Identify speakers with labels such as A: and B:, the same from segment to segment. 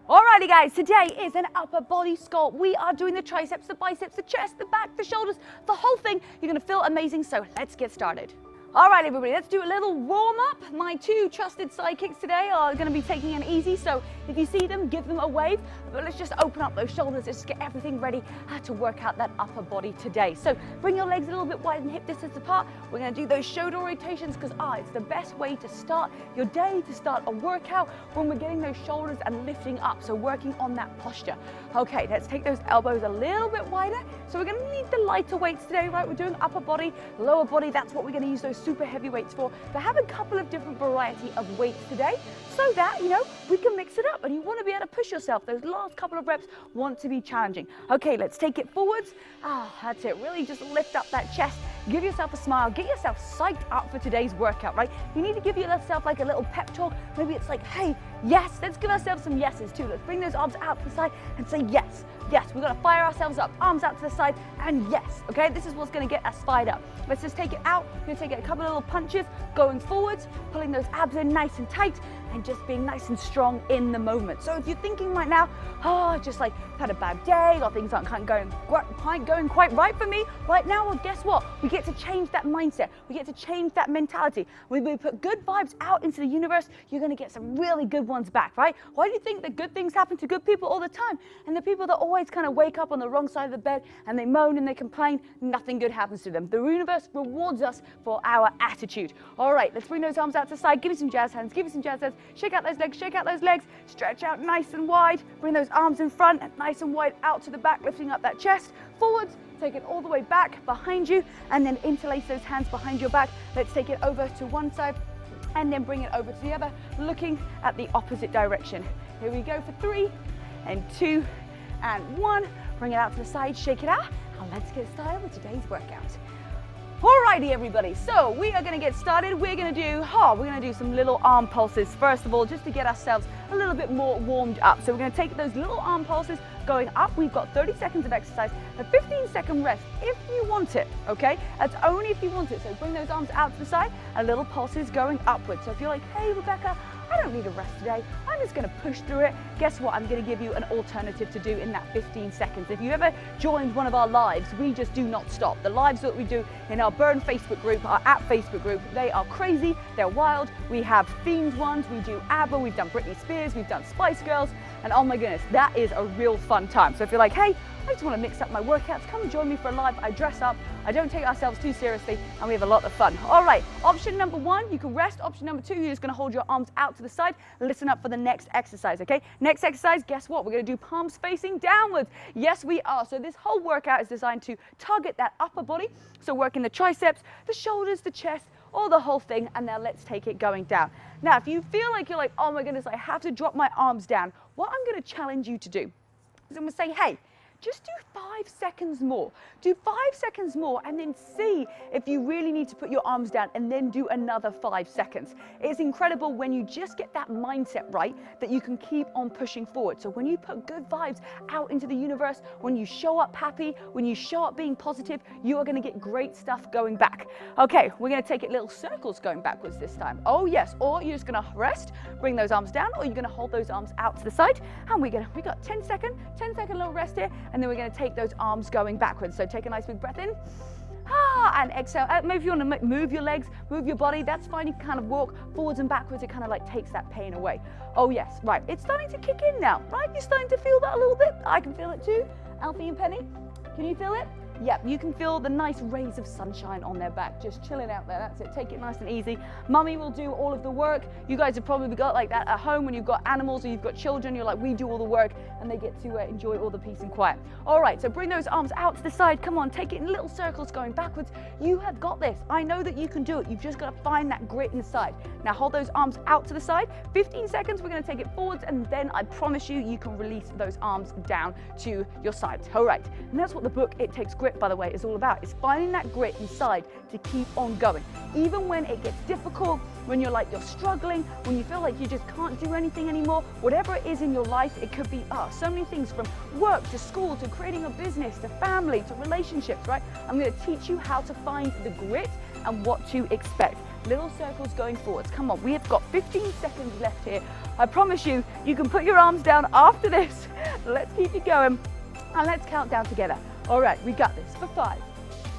A: Alrighty guys, today is an upper body sculpt. We are doing the triceps, the biceps, the chest, the back, the shoulders, the whole thing. You're gonna feel amazing, so let's get started. All right, everybody, let's do a little warm up. My two trusted sidekicks today are gonna be taking it easy, so if you see them, give them a wave. But let's just open up those shoulders, let's get everything ready to work out that upper body today. So bring your legs a little bit wide and hip distance apart. We're gonna do those shoulder rotations because it's the best way to start your day, to start a workout when we're getting those shoulders and lifting up, so working on that posture. Okay, let's take those elbows a little bit wider. So we're gonna need the lighter weights today, right? We're doing upper body, lower body, that's what we're gonna use those super heavy weights for. But have a couple of different variety of weights today so that, we can mix it up and you want to be able to push yourself. Those last couple of reps want to be challenging. Okay, let's take it forwards. That's it. Really just lift up that chest. Give yourself a smile. Get yourself psyched up for today's workout, right? You need to give yourself like a little pep talk. Maybe it's like, hey, yes. Let's give ourselves some yeses too. Let's bring those arms out to the side and say yes. Yes, we've got to fire ourselves up. Arms out to the side and yes. Okay, this is what's going to get us fired up. Let's just take it out. We're going to take it a couple of little punches, going forwards, pulling those abs in nice and tight, and just being nice and strong in the moment. So if you're thinking right now, just like I've had a bad day or things aren't going quite right for me right now, well, guess what? We get to change that mindset. We get to change that mentality. When we put good vibes out into the universe, you're going to get some really good ones back, right? Why do you think that good things happen to good people all the time? And the people that always kind of wake up on the wrong side of the bed and they moan and they complain, nothing good happens to them. The universe rewards us for our attitude. All right, let's bring those arms out to the side. Give me some jazz hands. Give me some jazz hands. Shake out those legs, shake out those legs, stretch out nice and wide, bring those arms in front, nice and wide out to the back, lifting up that chest, forwards, take it all the way back behind you, and then interlace those hands behind your back. Let's take it over to one side, and then bring it over to the other, looking at the opposite direction. Here we go for 3, and 2, and 1. Bring it out to the side, shake it out, and let's get started with today's workout. Alrighty everybody, so we are gonna get started. We're gonna do some little arm pulses first of all, just to get ourselves a little bit more warmed up. So we're gonna take those little arm pulses going up. We've got 30 seconds of exercise, a 15-second rest if you want it, okay? That's only if you want it. So bring those arms out to the side and little pulses going upwards. So if you're like, hey Rebecca, I don't need a rest today, I'm just gonna push through it. Guess what? I'm gonna give you an alternative to do in that 15 seconds. If you ever joined one of our lives, we just do not stop. The lives that we do in our Burn Facebook group, our app Facebook group, they are crazy, they're wild. We have themed ones, we do ABBA, we've done Britney Spears, we've done Spice Girls, and oh my goodness, that is a real fun time. So if you're like, hey, I just want to mix up my workouts, come and join me for a live. I dress up, I don't take ourselves too seriously, and we have a lot of fun. All right, option number 1, you can rest. Option number 2, you're just going to hold your arms out to the side. Listen up for the next exercise, okay? Next exercise, guess what? We're going to do palms facing downwards. Yes, we are. So this whole workout is designed to target that upper body. So working the triceps, the shoulders, the chest, or the whole thing, and now let's take it going down. Now, if you feel like you're like, oh my goodness, I have to drop my arms down, what I'm going to challenge you to do is I'm going to say, hey, just do 5 seconds more. Do 5 seconds more and then see if you really need to put your arms down and then do another 5 seconds. It's incredible when you just get that mindset right that you can keep on pushing forward. So when you put good vibes out into the universe, when you show up happy, when you show up being positive, you are going to get great stuff going back. Okay, we're going to take it little circles going backwards this time. Oh yes, or you're just going to rest, bring those arms down, or you're going to hold those arms out to the side. And we got 10 second little rest here. And then we're going to take those arms going backwards. So take a nice big breath in, and exhale. Maybe if you want to move your legs, move your body, that's fine. You can kind of walk forwards and backwards. It kind of like takes that pain away. Oh yes, right. It's starting to kick in now, right? You're starting to feel that a little bit. I can feel it too. Alfie and Penny, can you feel it? Yep, you can feel the nice rays of sunshine on their back, just chilling out there. That's it, take it nice and easy. Mummy will do all of the work. You guys have probably got like that at home when you've got animals or you've got children. You're like, we do all the work, and they get to enjoy all the peace and quiet. All right, so bring those arms out to the side. Come on, take it in little circles going backwards. You have got this. I know that you can do it. You've just got to find that grit inside. Now hold those arms out to the side. 15 seconds, we're going to take it forwards, and then I promise you can release those arms down to your sides. All right, and that's what the book It Takes Grit, by the way, is all about. It's finding that grit inside to keep on going. Even when it gets difficult, when you're struggling, when you feel like you just can't do anything anymore, whatever it is in your life, it could be so many things, from work to school to creating a business to family to relationships, right? I'm going to teach you how to find the grit and what to expect. little circles going forwards. Come on, we have got 15 seconds left here. I promise you, you can put your arms down after this. Let's keep it going, and let's count down together. All right, we got this for 5,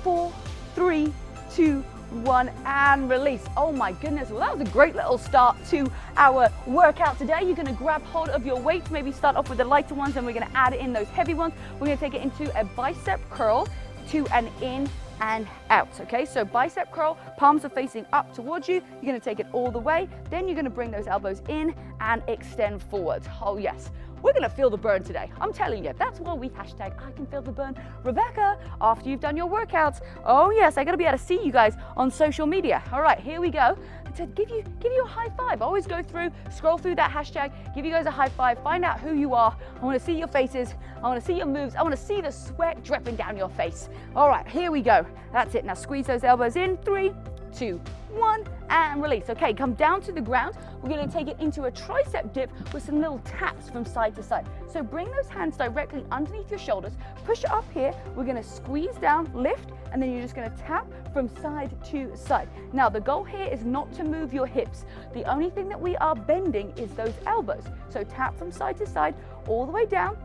A: 4, 3, 2, 1, and release. Oh my goodness, well that was a great little start to our workout today. You're gonna grab hold of your weights, maybe start off with the lighter ones, and we're gonna add in those heavy ones. We're gonna take it into a bicep curl to an in and out, okay? So bicep curl, palms are facing up towards you. You're gonna take it all the way. Then you're gonna bring those elbows in and extend forwards. Oh yes. We're gonna feel the burn today. I'm telling you, that's why we hashtag I can feel the burn. Rebecca, after you've done your workouts, oh yes, I gotta be able to see you guys on social media. All right, here we go. To give you a high five. Always go through, scroll through that hashtag, give you guys a high five, find out who you are. I wanna see your faces, I wanna see your moves, I wanna see the sweat dripping down your face. All right, here we go. That's it, now squeeze those elbows in, 3, 2, 1, and release. Okay, come down to the ground. We're gonna take it into a tricep dip with some little taps from side to side. So bring those hands directly underneath your shoulders, push it up here. We're gonna squeeze down, lift, and then you're just gonna tap from side to side. Now, the goal here is not to move your hips. The only thing that we are bending is those elbows. So tap from side to side, all the way down,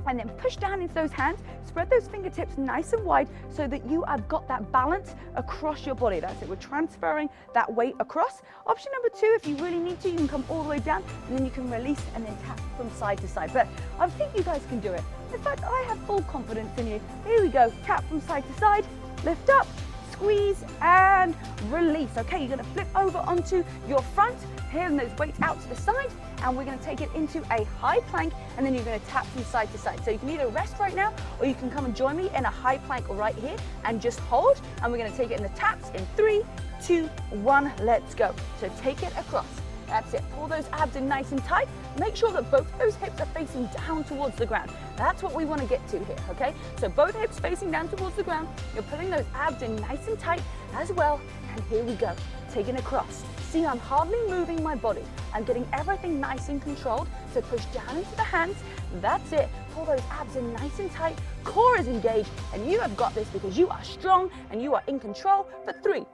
A: and then push down into those hands, spread those fingertips nice and wide so that you have got that balance across your body. That's it, we're transferring that weight across. Option number 2, if you really need to, you can come all the way down and then you can release and then tap from side to side. But I think you guys can do it. In fact, I have full confidence in you. Here we go, tap from side to side, lift up, squeeze and release. Okay, you're gonna flip over onto your front, hand those weights out to the side, and we're gonna take it into a high plank, and then you're gonna tap from side to side. So you can either rest right now, or you can come and join me in a high plank right here and just hold, and we're gonna take it in the taps in 3, 2, 1, let's go. So take it across. That's it, pull those abs in nice and tight. Make sure that both those hips are facing down towards the ground. That's what we want to get to here, okay? So both hips facing down towards the ground. You're pulling those abs in nice and tight as well. And here we go, taking across. See, I'm hardly moving my body. I'm getting everything nice and controlled. So push down into the hands. That's it, pull those abs in nice and tight. Core is engaged, and you have got this because you are strong and you are in control. For 3,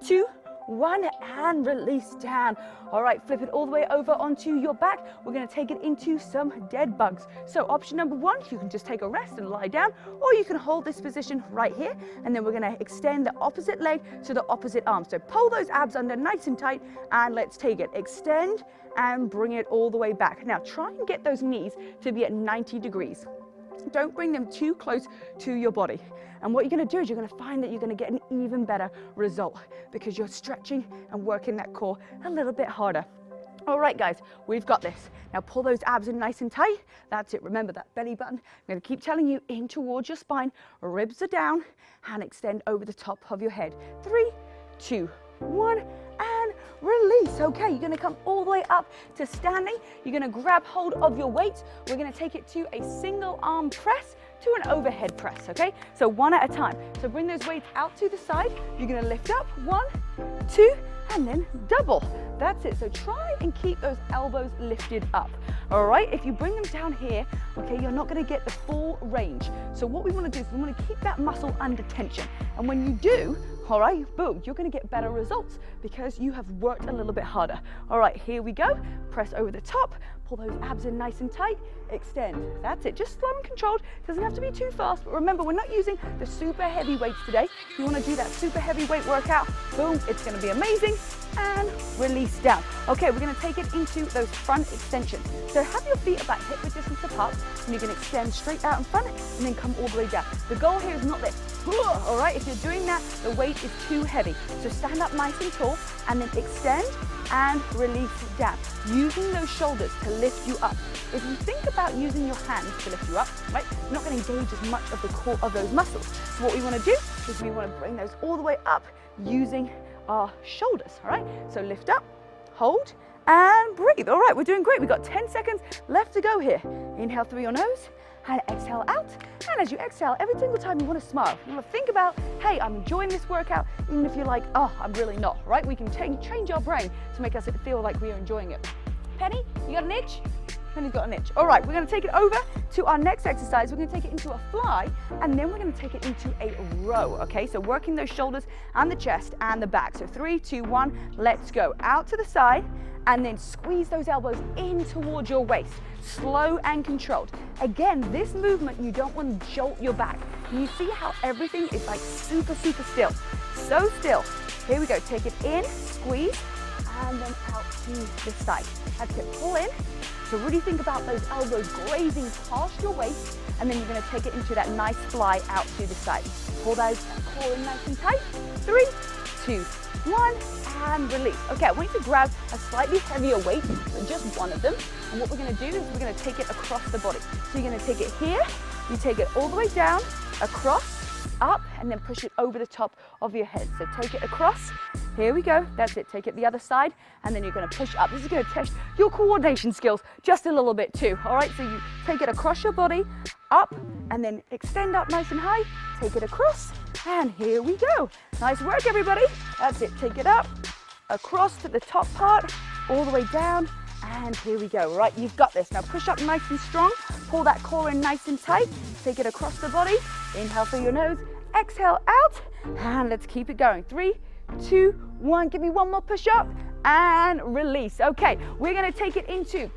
A: 2, 1, and release down. All right, flip it all the way over onto your back. We're gonna take it into some dead bugs. So option number 1, you can just take a rest and lie down, or you can hold this position right here, and then we're gonna extend the opposite leg to the opposite arm. So pull those abs under nice and tight, and let's take it. Extend and bring it all the way back. Now try and get those knees to be at 90 degrees. Don't bring them too close to your body. And what you're gonna do is you're gonna find that you're gonna get an even better result because you're stretching and working that core a little bit harder. All right, guys, we've got this. Now pull those abs in nice and tight. That's it, remember that belly button. I'm gonna keep telling you in towards your spine, ribs are down, and extend over the top of your head. 3, 2, 1, and release. Okay, you're gonna come all the way up to standing. You're gonna grab hold of your weights. We're gonna take it to a single arm press to an overhead press, okay? So one at a time. So bring those weights out to the side. You're gonna lift up, 1, 2, and then double. That's it, so try and keep those elbows lifted up. All right, if you bring them down here, okay, you're not gonna get the full range. So what we wanna do is we wanna keep that muscle under tension. And when you do, all right, boom, you're gonna get better results because you have worked a little bit harder. All right, here we go. Press over the top, pull those abs in nice and tight, extend. That's it, just slow and controlled. Doesn't have to be too fast, but remember, we're not using the super heavy weights today. If you wanna do that super heavy weight workout, boom, it's gonna be amazing. And release down. Okay, we're gonna take it into those front extensions. So have your feet about hip width distance apart, and you can extend straight out in front and then come all the way down. The goal here is not this. All right, if you're doing that, the weight is too heavy. So stand up nice and tall and then extend and release down, using those shoulders to lift you up. If you think about using your hands to lift you up, right, you're not going to engage as much of the core of those muscles. So what we want to do is we want to bring those all the way up using our shoulders, all right? So lift up, hold, and breathe. All right, we're doing great. We've got 10 seconds left to go here. Inhale through your nose and exhale out. And as you exhale, every single time you want to smile. You want to think about, hey, I'm enjoying this workout, even if you're like, oh, I'm really not, right? We can change our brain to make us feel like we are enjoying it. Penny, you got an itch? and he's got an inch. All right, we're gonna take it over to our next exercise. We're gonna take it into a fly, and then we're gonna take it into a row, okay? So working those shoulders and the chest and the back. So 3, 2, 1, let's go. Out to the side, and then squeeze those elbows in towards your waist. Slow and controlled. Again, this movement, you don't want to jolt your back. You see how everything is like super, super still. So still. Here we go, take it in, squeeze, and then out to the side. That's it, pull in. So really think about those elbows grazing past your waist, and then you're gonna take it into that nice fly out to the side. Pull those core in nice and tight. 3, 2, 1, and release. Okay, I want you to grab a slightly heavier weight, but just one of them. And what we're gonna do is we're gonna take it across the body. So you're gonna take it here, you take it all the way down, across, up, and then push it over the top of your head. So take it across, here we go, that's it. Take it the other side, and then you're gonna push up. This is gonna test your coordination skills just a little bit too, all right? So you take it across your body, up, and then extend up nice and high, take it across, and here we go. Nice work, everybody. That's it, take it up, across to the top part, all the way down, and here we go. Right, you've got this. Now push up nice and strong, pull that core in nice and tight, take it across the body, inhale through your nose, exhale out, and let's keep it going. 3, 2, 1, give me one more push up, and release. Okay, we're gonna take it into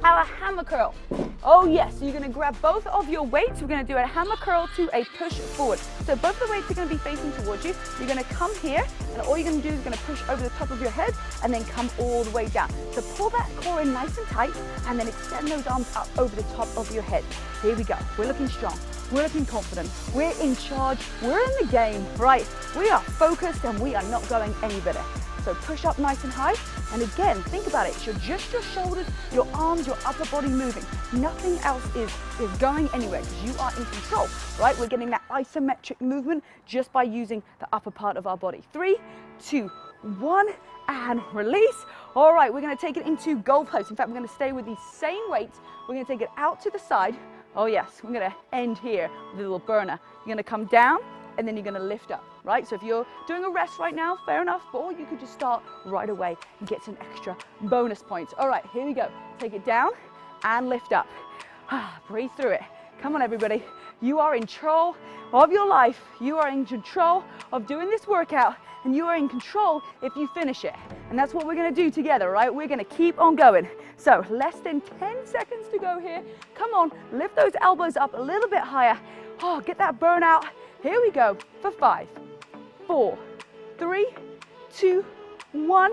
A: our hammer curl. Oh yes, so you're gonna grab both of your weights. We're gonna do a hammer curl to a push forward. So both the weights are gonna be facing towards you. You're gonna come here, and all you're gonna do is gonna push over the top of your head, and then come all the way down. So pull that core in nice and tight, and then extend those arms up over the top of your head. Here we go, we're looking strong. We're looking confident, we're in charge, we're in the game, right? We are focused and we are not going any better. So push up nice and high, and again, think about it. It's just your shoulders, your arms, your upper body moving. Nothing else is going anywhere because you are in control, right? We're getting that isometric movement just by using the upper part of our body. 3, 2, 1, and release. All right, we're gonna take it into goal post. In fact, we're gonna stay with these same weights. We're gonna take it out to the side. Oh yes, we're gonna end here with a little burner. You're gonna come down, and then you're gonna lift up, right? So if you're doing a rest right now, fair enough, or you could just start right away and get some extra bonus points. All right, here we go. Take it down and lift up. Breathe through it. Come on, everybody. You are in control of your life. You are in control of doing this workout, and you are in control if you finish it. And that's what we're gonna do together, right? We're gonna keep on going. So less than 10 seconds to go here. Come on, lift those elbows up a little bit higher. Oh, get that burnout. Here we go for 5, 4, 3, 2, 1.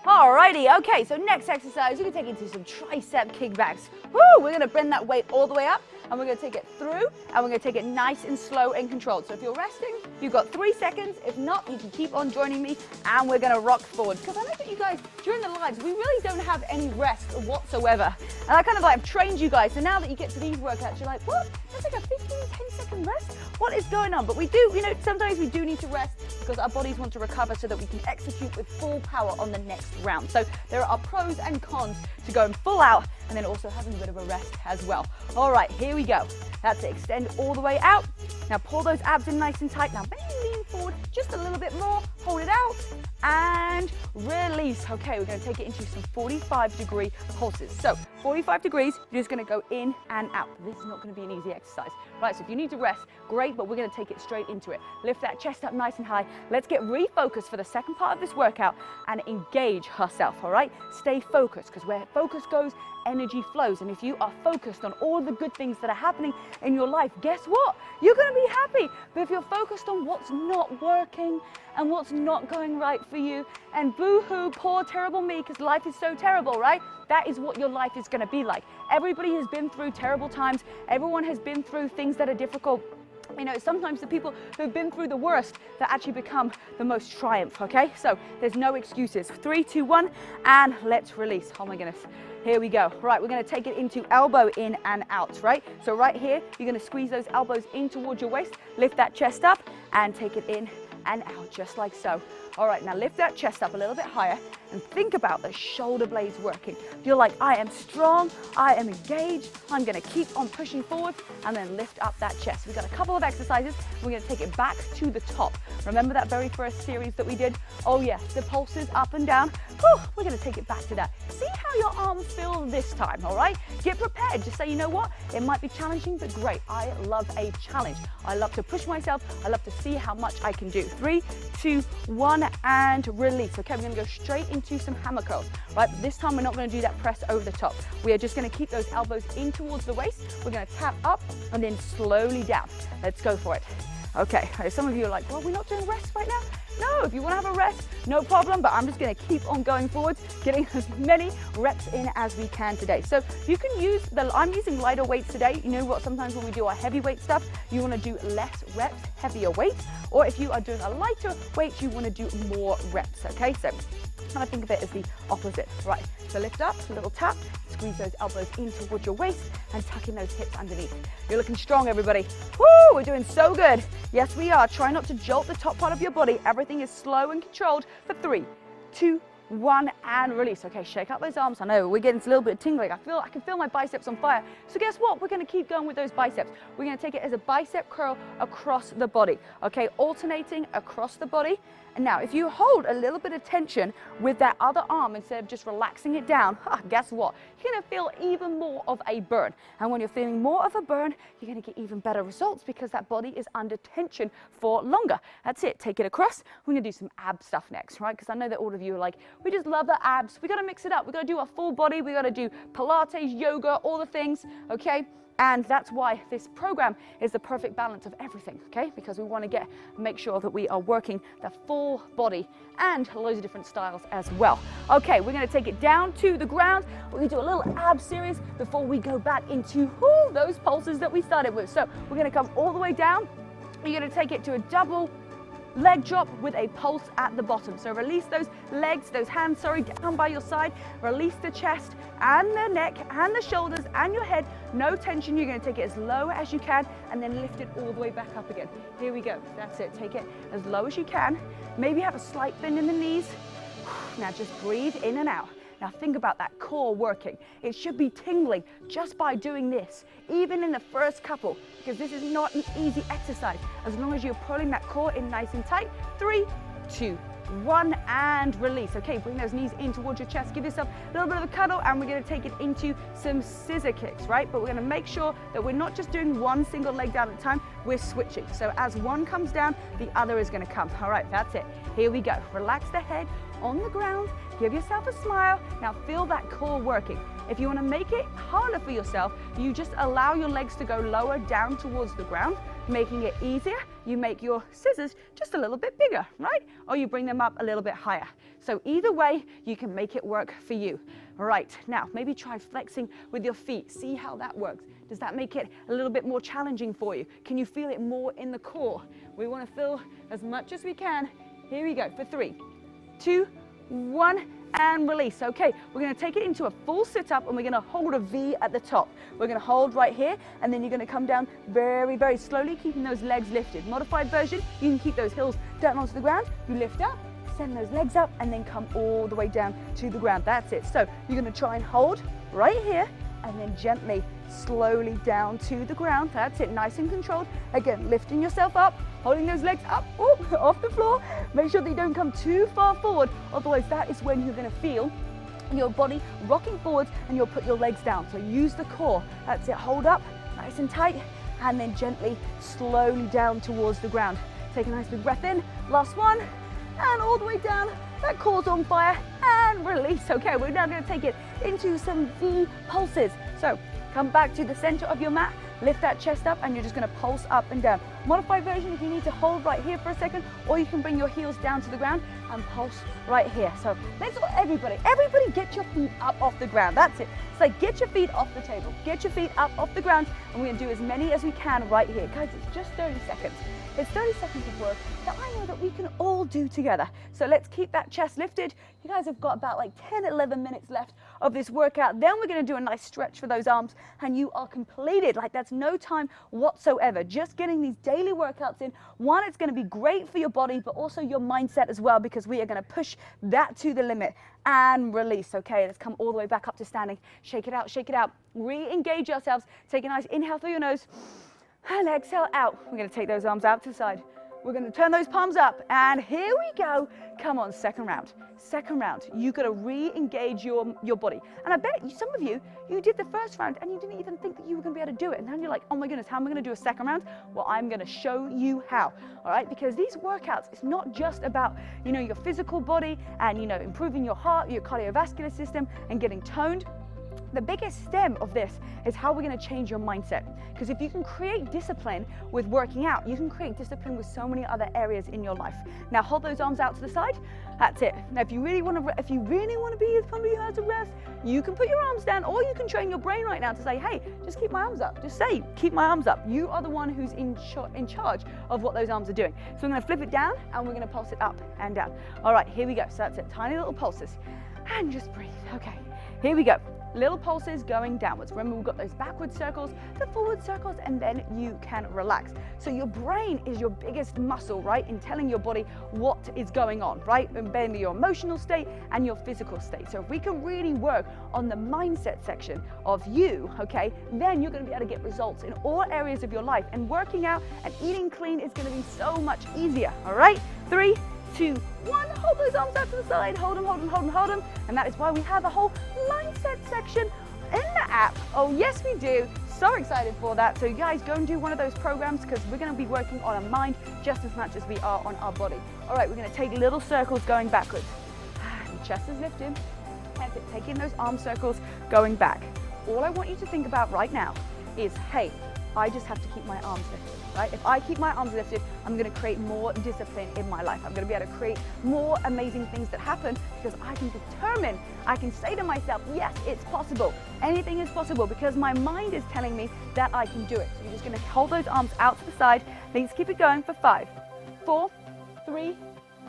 A: Alrighty, okay, so next exercise, you can take it to some tricep kickbacks. Woo, we're gonna bend that weight all the way up, and we're gonna take it through, and we're gonna take it nice and slow and controlled. So if you're resting, you've got 3 seconds. If not, you can keep on joining me, and we're gonna rock forward. Because I know that you guys, during the lives, we really don't have any rest whatsoever. And I kind of like trained you guys, so now that you get to these workouts, you're like, what? That's like a 10-second rest? What is going on? But we do, you know, sometimes we do need to rest because our bodies want to recover so that we can execute with full power on the next round. So there are pros and cons to going full out and then also having a bit of a rest as well. All right, here we go. That's it, extend all the way out. Now pull those abs in nice and tight. Now maybe lean forward just a little bit more, hold it out, and release. Okay, we're gonna take it into some 45-degree pulses. So 45 degrees, you're just gonna go in and out. This is not gonna be an easy exercise. Right, so if you need to rest, great, but we're gonna take it straight into it. Lift that chest up nice and high. Let's get refocused for the second part of this workout and engage ourselves, all right? Stay focused, because where focus goes, energy flows. And if you are focused on all the good things that are happening in your life, guess what? You're gonna be happy. But if you're focused on what's not working and what's not going right for you, and boo-hoo, poor, terrible me, because life is so terrible, right? That is what your life is gonna be like. Everybody has been through terrible times. Everyone has been through things that are difficult. You know, sometimes the people who've been through the worst that actually become the most triumph, okay? So there's no excuses. 3, 2, 1, and let's release. Oh my goodness. Here we go. Right, we're gonna take it into elbow in and out, right? So right here, you're gonna squeeze those elbows in towards your waist, lift that chest up, and take it in and out, just like so. All right, now lift that chest up a little bit higher, and think about the shoulder blades working. You're like, I am strong, I am engaged, I'm gonna keep on pushing forward, and then lift up that chest. We've got a couple of exercises. We're gonna take it back to the top. Remember that very first series that we did? Oh yes, the pulses up and down. Whew, we're gonna take it back to that. See how your arms feel this time, all right? Get prepared. Just say, you know what? It might be challenging, but great. I love a challenge. I love to push myself. I love to see how much I can do. 3, 2, 1, and release. Okay, we're gonna go straight into some hammer curls, right? But this time we're not gonna do that press over the top. We are just gonna keep those elbows in towards the waist. We're gonna tap up and then slowly down. Let's go for it. Okay, some of you are like, well, we're not doing rest right now. No, if you want to have a rest, no problem, but I'm just going to keep on going forwards, getting as many reps in as we can today. So you can use I'm using lighter weights today. You know what, sometimes when we do our heavyweight stuff, you want to do less reps, heavier weights, or if you are doing a lighter weight, you want to do more reps, okay? So kind of think of it as the opposite, right? So lift up, a little tap, squeeze those elbows in towards your waist and tuck in those hips underneath. You're looking strong, everybody. Woo, we're doing so good. Yes, we are. Try not to jolt the top part of your body. Everything is slow and controlled for 3, 2, 1, and release. Okay, shake out those arms. I know we're getting a little bit tingling. I can feel my biceps on fire. So guess what? We're going to keep going with those biceps. We're going to take it as a bicep curl across the body. Okay, alternating across the body. And now, if you hold a little bit of tension with that other arm instead of just relaxing it down, guess what? You're going to feel even more of a burn. And when you're feeling more of a burn, you're going to get even better results because that body is under tension for longer. That's it. Take it across. We're going to do some ab stuff next, right? Because I know that all of you are like, we just love the abs. We got to mix it up. We got to do a full body. We got to do Pilates, yoga, all the things, okay? And that's why this program is the perfect balance of everything, okay? Because we want to make sure that we are working the full body and loads of different styles as well. Okay, we're going to take it down to the ground. We're going to do a little ab series before we go back into those pulses that we started with. So we're going to come all the way down. You're going to take it to a double leg drop with a pulse at the bottom. So release those legs, those hands, down by your side. Release the chest and the neck and the shoulders and your head. No tension. You're going to take it as low as you can and then lift it all the way back up again. Here we go. That's it. Take it as low as you can. Maybe have a slight bend in the knees. Now just breathe in and out. Now think about that core working. It should be tingling just by doing this, even in the first couple, because this is not an easy exercise. As long as you're pulling that core in nice and tight. 3, 2, 1, and release. Okay, bring those knees in towards your chest. Give yourself a little bit of a cuddle, and we're going to take it into some scissor kicks, right? But we're going to make sure that we're not just doing one single leg down at a time. We're switching. So as one comes down, the other is going to come. All right, that's it. Here we go. Relax the head on the ground. Give yourself a smile. Now feel that core working. If you want to make it harder for yourself, you just allow your legs to go lower down towards the ground, making it easier. You make your scissors just a little bit bigger, right? Or you bring them up a little bit higher. So either way, you can make it work for you. Right, now maybe try flexing with your feet. See how that works. Does that make it a little bit more challenging for you? Can you feel it more in the core? We want to feel as much as we can. Here we go for 3, 2, 1, and release. Okay, we're going to take it into a full sit-up and we're going to hold a V at the top. We're going to hold right here and then you're going to come down very, very slowly, keeping those legs lifted. Modified version, you can keep those heels down onto the ground. You lift up, send those legs up and then come all the way down to the ground. That's it. So you're going to try and hold right here and then gently, slowly down to the ground. That's it, nice and controlled. Again, lifting yourself up, holding those legs up, off the floor. Make sure that you don't come too far forward, otherwise that is when you're gonna feel your body rocking forwards and you'll put your legs down. So use the core. That's it, hold up, nice and tight, and then gently, slowly down towards the ground. Take a nice big breath in, last one, and all the way down. That core's on fire, and release. Okay, we're now gonna take it into some V pulses. So come back to the center of your mat, lift that chest up, and you're just gonna pulse up and down. Modified version, if you need to hold right here for a second, or you can bring your heels down to the ground and pulse right here. So let's go, everybody get your feet up off the ground. That's it. It's like get your feet off the table, get your feet up off the ground, and we're gonna do as many as we can right here. Guys, it's just 30 seconds. It's 30 seconds of work that I know that we can all do together. So let's keep that chest lifted. You guys have got about like 10, 11 minutes left of this workout. Then we're gonna do a nice stretch for those arms and you are completed. Like that's no time whatsoever. Just getting these daily workouts in. One, it's gonna be great for your body, but also your mindset as well, because we are gonna push that to the limit. and release. Okay, let's come all the way back up to standing. Shake it out, shake it out. Re-engage ourselves. Take a nice inhale through your nose and exhale out. We're going to take those arms out to the side. We're going to turn those palms up, and here we go. Come on, second round. Second round, you got to re-engage your body. And I bet some of you did the first round and you didn't even think that you were going to be able to do it. And now you're like, oh my goodness, how am I going to do a second round? Well, I'm going to show you how. All right, because these workouts, it's not just about, your physical body and, improving your heart, your cardiovascular system and getting toned. The biggest stem of this is how we're going to change your mindset. Because if you can create discipline with working out, you can create discipline with so many other areas in your life. Now hold those arms out to the side. That's it. Now if you really want to be somebody who has a rest, you can put your arms down, or you can train your brain right now to say, hey, just keep my arms up. Just say, keep my arms up. You are the one who's in charge of what those arms are doing. So I'm going to flip it down and we're going to pulse it up and down. All right, here we go. So that's it. Tiny little pulses. And just breathe. Okay, here we go. Little pulses going downwards. Remember, we've got those backward circles, the forward circles, and then you can relax. So your brain is your biggest muscle, right, in telling your body what is going on, right? And your emotional state and your physical state. So if we can really work on the mindset section of you, okay, then you're going to be able to get results in all areas of your life. And working out and eating clean is going to be so much easier, all right? 3, 2, 1, hold those arms out to the side, hold them, hold them, hold them, hold them. And that is why we have a whole mindset section in the app. Oh yes, we do. So excited for that. So you guys go and do one of those programs, because we're going to be working on our mind just as much as we are on our body. All right, we're going to take little circles going backwards. The chest is lifted. That's it, taking those arm circles going back. All I want you to think about right now is, hey, I just have to keep my arms lifted, right? If I keep my arms lifted, I'm going to create more discipline in my life. I'm going to be able to create more amazing things that happen, because I can determine, I can say to myself, yes, it's possible. Anything is possible, because my mind is telling me that I can do it. So you're just going to hold those arms out to the side. Let's keep it going for 5, 4, 3,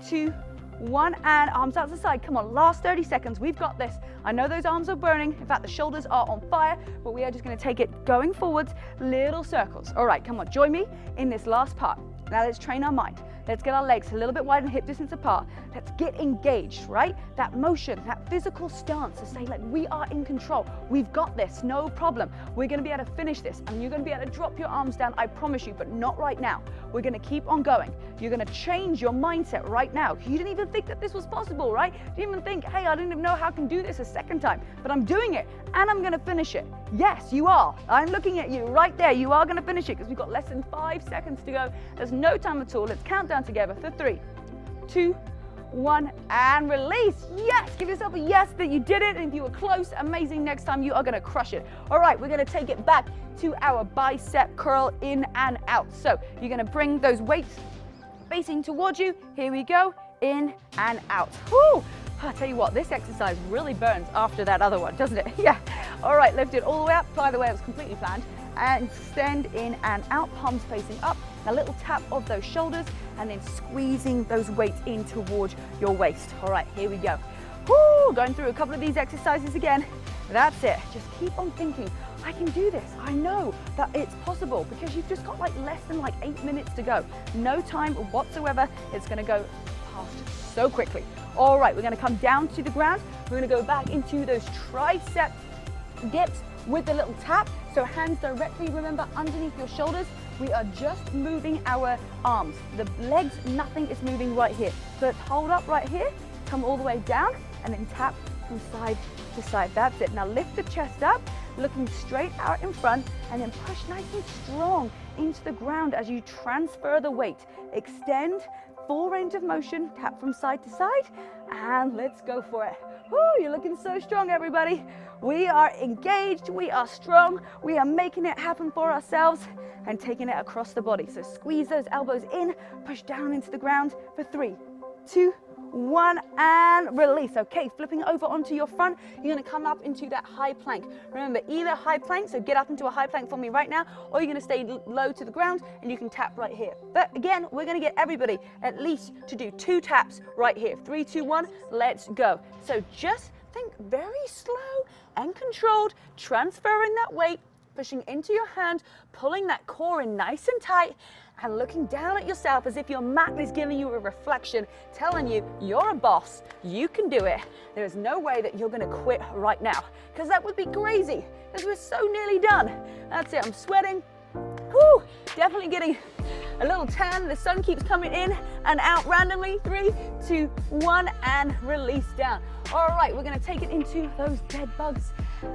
A: 2, 1, and arms out to the side. Come on, last 30 seconds. We've got this. I know those arms are burning. In fact, the shoulders are on fire, but we are just going to take it going forwards, little circles. All right, come on, join me in this last part. Now let's train our mind. Let's get our legs a little bit wide and hip distance apart. Let's get engaged, right? That motion, that physical stance to say, like, we are in control. We've got this, no problem. We're going to be able to finish this, and you're going to be able to drop your arms down, I promise you, but not right now. We're going to keep on going. You're going to change your mindset right now. You didn't even think that this was possible, right? You didn't even think, hey, I didn't even know how I can do this a second time, but I'm doing it, and I'm going to finish it. Yes, you are. I'm looking at you right there. You are going to finish it, because we've got less than 5 seconds to go. There's no time at all. Let's count down together for 3, 2, 1, and release. Yes, give yourself a yes that you did it. And if you were close, amazing. Next time you are going to crush it. All right, we're going to take it back to our bicep curl in and out. So you're going to bring those weights facing towards you. Here we go, in and out. Woo! I'll tell you what, this exercise really burns after that other one, doesn't it? Yeah. All right, lift it all the way up. By the way, it was completely planned. And extend in and out, palms facing up. A little tap of those shoulders, and then squeezing those weights in towards your waist. All right, here we go. Woo, going through a couple of these exercises again. That's it. Just keep on thinking, I can do this. I know that it's possible, because you've just got like less than 8 minutes to go. No time whatsoever. It's going to go past so quickly. All right, we're going to come down to the ground. We're going to go back into those tricep dips with a little tap. So hands directly, remember, underneath your shoulders. We are just moving our arms. The legs, nothing is moving right here. So let's hold up right here, come all the way down, and then tap from side to side. That's it. Now lift the chest up, looking straight out in front, and then push nice and strong into the ground as you transfer the weight. Extend, full range of motion, tap from side to side, and let's go for it. Woo, you're looking so strong, everybody. We are engaged, we are strong, we are making it happen for ourselves and taking it across the body. So squeeze those elbows in, push down into the ground for 3, 2, 1, and release. Okay, flipping over onto your front, you're gonna come up into that high plank. Remember, either high plank, so get up into a high plank for me right now, or you're gonna stay low to the ground and you can tap right here. But again, we're gonna get everybody at least to do 2 taps right here. 3, 2, 1, let's go. So just think very slow and controlled, transferring that weight pushing into your hand, pulling that core in nice and tight, and looking down at yourself as if your mat is giving you a reflection, telling you you're a boss, you can do it. There is no way that you're gonna quit right now, because that would be crazy, because we're so nearly done. That's it, I'm sweating. Whew, definitely getting a little tan. The sun keeps coming in and out randomly. 3, 2, 1, and release down. All right, we're gonna take it into those dead bugs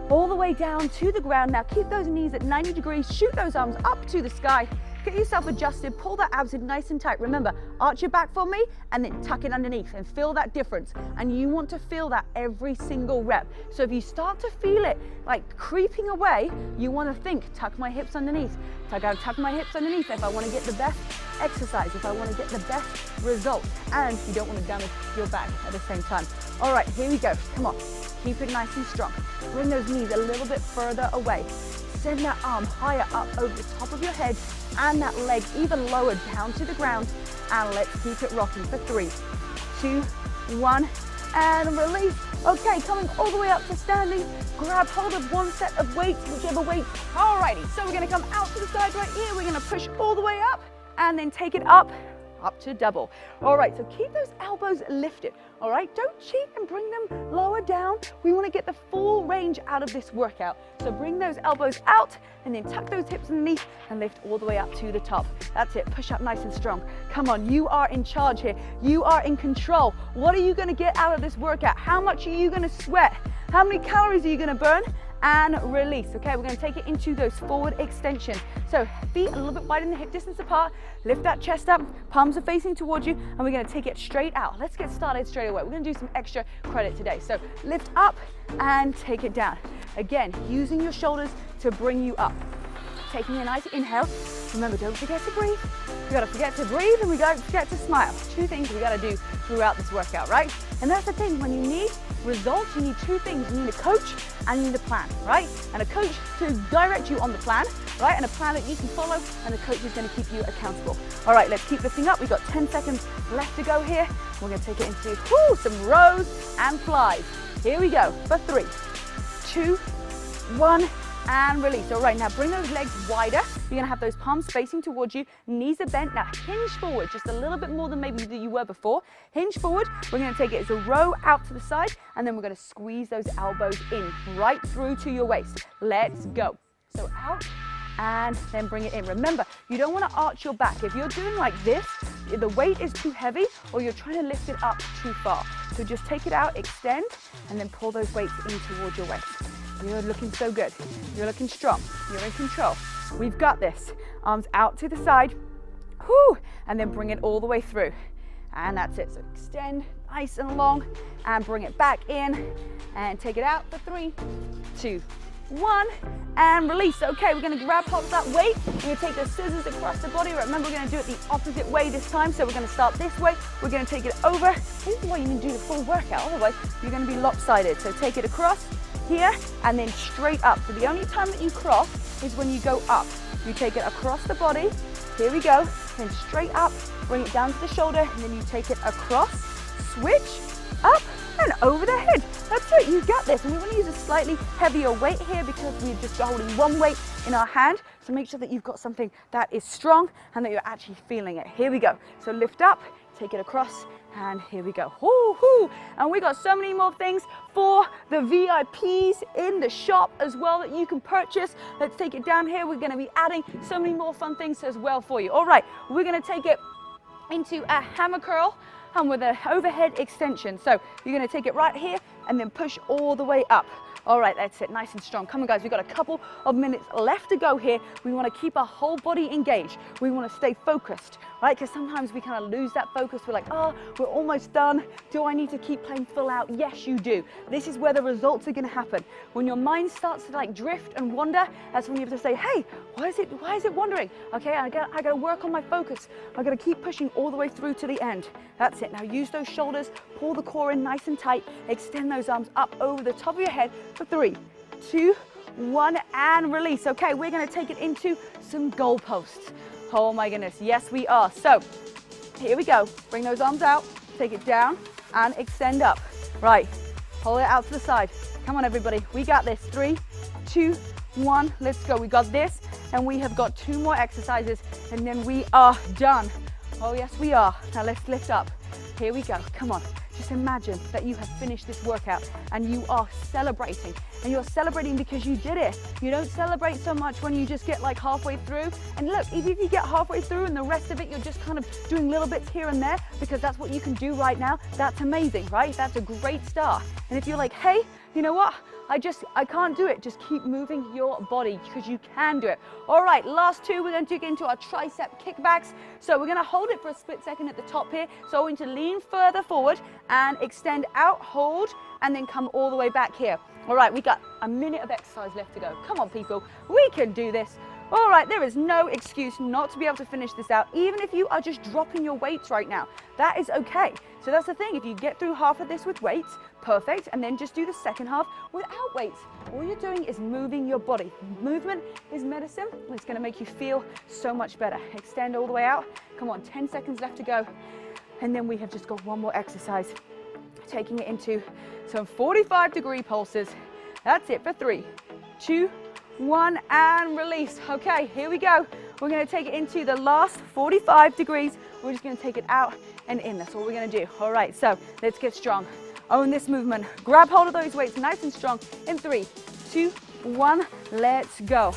A: all the way down to the ground. Now keep those knees at 90 degrees, shoot those arms up to the sky. Get yourself adjusted, pull that abs in nice and tight. Remember, arch your back for me and then tuck it underneath and feel that difference. And you want to feel that every single rep. So if you start to feel it like creeping away, you want to think, tuck my hips underneath. Tuck my hips underneath if I want to get the best exercise, if I want to get the best result. And you don't want to damage your back at the same time. All right, here we go. Come on, keep it nice and strong. Bring those knees a little bit further away. Send that arm higher up over the top of your head and that leg even lower down to the ground. And let's keep it rocking for 3, 2, 1, and release. Okay, coming all the way up to standing. Grab hold of one set of weights, whichever weight. Alrighty, so we're gonna come out to the side right here. We're gonna push all the way up and then take it up to double. All right, so keep those elbows lifted. All right, don't cheat and bring them lower down. We want to get the full range out of this workout. So bring those elbows out and then tuck those hips underneath and lift all the way up to the top. That's it, push up nice and strong. Come on, you are in charge here. You are in control. What are you going to get out of this workout? How much are you going to sweat? How many calories are you going to burn? And release. Okay, we're going to take it into those forward extensions. So feet a little bit wider than the hip distance apart. Lift that chest up, palms are facing towards you, and we're going to take it straight out. Let's get started straight away. We're going to do some extra credit today. So lift up and take it down. Again, using your shoulders to bring you up. Taking a nice inhale. Remember, don't forget to breathe. We got to forget to breathe and we got to forget to smile. 2 things we got to do throughout this workout, right? And that's the thing, when you need results, you need 2 things. You need a coach and you need a plan, right? And a coach to direct you on the plan, right? And a plan that you can follow, and the coach is going to keep you accountable. All right, let's keep lifting up. We've got 10 seconds left to go here. We're going to take it into some rows and flies. Here we go for 3, 2, 1, and release. All right, now bring those legs wider. You're gonna have those palms facing towards you, knees are bent. Now hinge forward, just a little bit more than maybe you were before. Hinge forward, we're gonna take it as a row out to the side, and then we're gonna squeeze those elbows in, right through to your waist. Let's go. So out, and then bring it in. Remember, you don't wanna arch your back. If you're doing like this, the weight is too heavy, or you're trying to lift it up too far. So just take it out, extend, and then pull those weights in towards your waist. You're looking so good. You're looking strong. You're in control. We've got this. Arms out to the side. Whew. And then bring it all the way through. And that's it. So extend nice and long and bring it back in and take it out for 3, 2, 1, and release. Okay, we're gonna grab hold of that weight. We're gonna take the scissors across the body. Remember, we're gonna do it the opposite way this time. So we're gonna start this way. We're gonna take it over. This is why you need to do the full workout. Otherwise, you're gonna be lopsided. So take it across here and then straight up. So the only time that you cross is when you go up. You take it across the body. Here we go. Then straight up, bring it down to the shoulder, and then you take it across, switch, up, and over the head. That's it, you got this. And we want to use a slightly heavier weight here because we're just holding one weight in our hand. So make sure that you've got something that is strong and that you're actually feeling it. Here we go. So lift up, take it across, and here we go. Woo-hoo. And we got so many more things for the VIPs in the shop as well that you can purchase. Let's take it down here. We're gonna be adding so many more fun things as well for you. All right, we're gonna take it into a hammer curl and with an overhead extension. So you're gonna take it right here and then push all the way up. All right, that's it, nice and strong. Come on guys, we've got a couple of minutes left to go here. We wanna keep our whole body engaged. We wanna stay focused, right? Because sometimes we kind of lose that focus. We're like, oh, we're almost done. Do I need to keep playing full out? Yes, you do. This is where the results are gonna happen. When your mind starts to like drift and wander, that's when you have to say, hey, why is it wandering? Okay, I gotta work on my focus. I gotta keep pushing all the way through to the end. That's it, now use those shoulders, pull the core in nice and tight, extend those arms up over the top of your head for 3, 2, 1, and release. Okay, we're gonna take it into some goalposts. Oh my goodness, yes we are. So, here we go. Bring those arms out, take it down, and extend up. Right, hold it out to the side. Come on, everybody. We got this. 3, 2, 1. Let's go. We got this, and we have got 2 more exercises, and then we are done. Oh, yes, we are. Now let's lift up. Here we go. Come on. Just imagine that you have finished this workout and you are celebrating. And you're celebrating because you did it. You don't celebrate so much when you just get like halfway through. And look, even if you get halfway through and the rest of it, you're just kind of doing little bits here and there because that's what you can do right now. That's amazing, right? That's a great start. And if you're like, hey, you know what? I can't do it. Just keep moving your body because you can do it. All right, last 2, we're going to get into our tricep kickbacks. So we're going to hold it for a split second at the top here. So we're going to lean further forward and extend out, hold, and then come all the way back here. All right, we got a minute of exercise left to go. Come on, people, we can do this. All right, there is no excuse not to be able to finish this out, even if you are just dropping your weights right now. That is okay. So that's the thing, if you get through half of this with weights, perfect, and then just do the second half without weights. All you're doing is moving your body. Movement is medicine, and it's gonna make you feel so much better. Extend all the way out. Come on, 10 seconds left to go. And then we have just got 1 more exercise, taking it into some 45-degree pulses. That's it for 3, 2, 1, and release. Okay, here we go. We're gonna take it into the last 45 degrees. We're just gonna take it out and in. That's all we're gonna do. All right, so let's get strong. Own this movement. Grab hold of those weights nice and strong. In 3, 2, 1, let's go.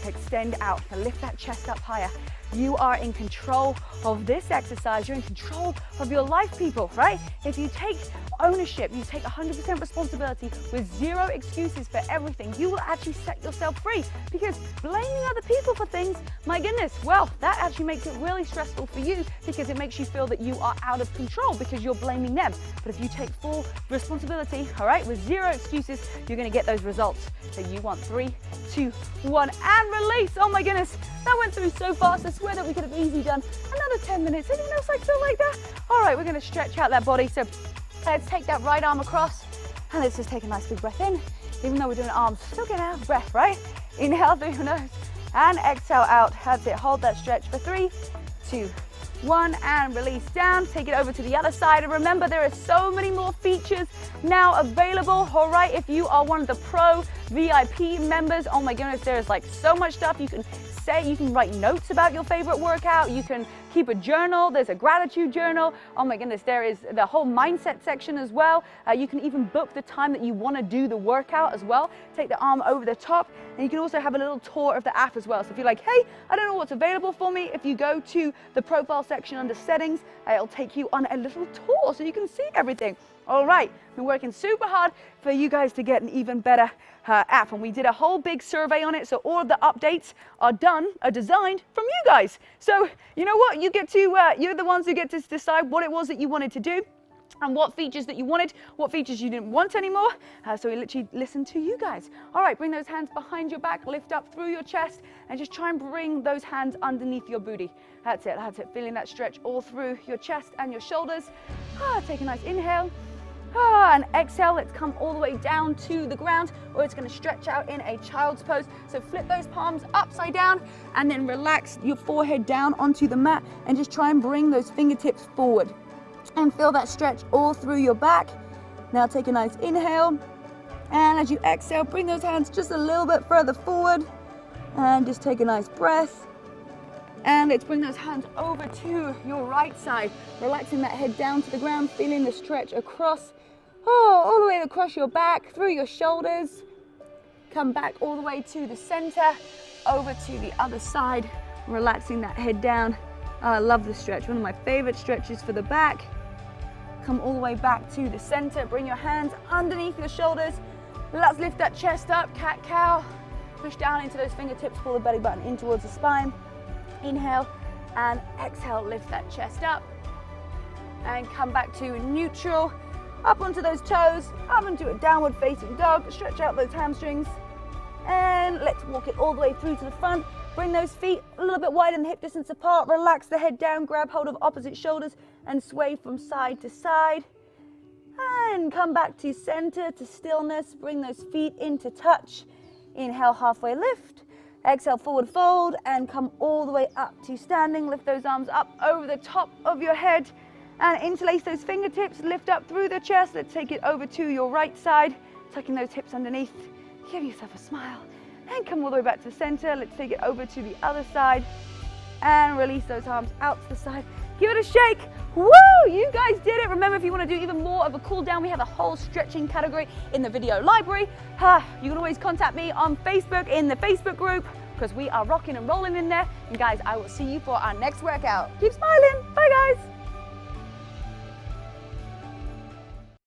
A: Extend out. Now lift that chest up higher. You are in control of this exercise. You're in control of your life, people, right? If you take ownership, you take 100% responsibility with 0 excuses for everything, you will actually set yourself free, because blaming other people for things, my goodness, well, that actually makes it really stressful for you because it makes you feel that you are out of control because you're blaming them. But if you take full responsibility, all right, with 0 excuses, you're going to get those results that you want. 3, 2, 1, and release. Oh my goodness, that went through so fast. I swear that we could have easily done another 10 minutes. Anyone else like feel like that? All right, we're going to stretch out that body. So let's take that right arm across and let's just take a nice big breath in. Even though we're doing arms, still getting out of breath, right? Inhale through your nose and exhale out. That's it. Hold that stretch for 3, 2, 1, and release down. Take it over to the other side. And remember, there are so many more features now available. All right, if you are one of the pro VIP members, oh my goodness, there is like so much stuff you can say. You can write notes about your favorite workout. You can keep a journal. There's a gratitude journal. Oh my goodness, there is the whole mindset section as well. You can even book the time that you want to do the workout as well. Take the arm over the top, and you can also have a little tour of the app as well. So if you're like, hey, I don't know what's available for me, if you go to the profile section under settings, it'll take you on a little tour so you can see everything. All right, been working super hard for you guys to get an even better app, and we did a whole big survey on it, so all of the updates are designed from you guys. So you know what, you get to you're the ones who get to decide what it was that you wanted to do and what features that you wanted, what features you didn't want anymore. So we literally listened to you guys. All right, bring those hands behind your back, lift up through your chest, and just try and bring those hands underneath your booty. That's it, feeling that stretch all through your chest and your shoulders. Take a nice inhale. And exhale, let's come all the way down to the ground, or it's going to stretch out in a child's pose. So flip those palms upside down and then relax your forehead down onto the mat and just try and bring those fingertips forward and feel that stretch all through your back. Now take a nice inhale, and as you exhale, bring those hands just a little bit further forward and just take a nice breath. And let's bring those hands over to your right side, relaxing that head down to the ground, feeling the stretch across, all the way across your back, through your shoulders. Come back all the way to the center, over to the other side, relaxing that head down. I love this stretch, one of my favorite stretches for the back. Come all the way back to the center, bring your hands underneath your shoulders. Let's lift that chest up, cat-cow. Push down into those fingertips, pull the belly button in towards the spine. Inhale and exhale, lift that chest up and come back to neutral, up onto those toes, up into a downward facing dog. Stretch out those hamstrings and let's walk it all the way through to the front. Bring those feet a little bit wider than hip distance apart, relax the head down, grab hold of opposite shoulders and sway from side to side. And come back to center, to stillness, bring those feet into touch. Inhale, halfway lift. Exhale, forward fold, and come all the way up to standing. Lift those arms up over the top of your head and interlace those fingertips. Lift up through the chest. Let's take it over to your right side. tucking those hips underneath. Give yourself a smile and come all the way back to the center. Let's take it over to the other side and release those arms out to the side. Give it a shake. Woo! You guys did it. Remember, if you want to do even more of a cool down, we have a whole stretching category in the video library. You can always contact me on Facebook in the Facebook group because we are rocking and rolling in there. And guys, I will see you for our next workout. Keep smiling. Bye, guys.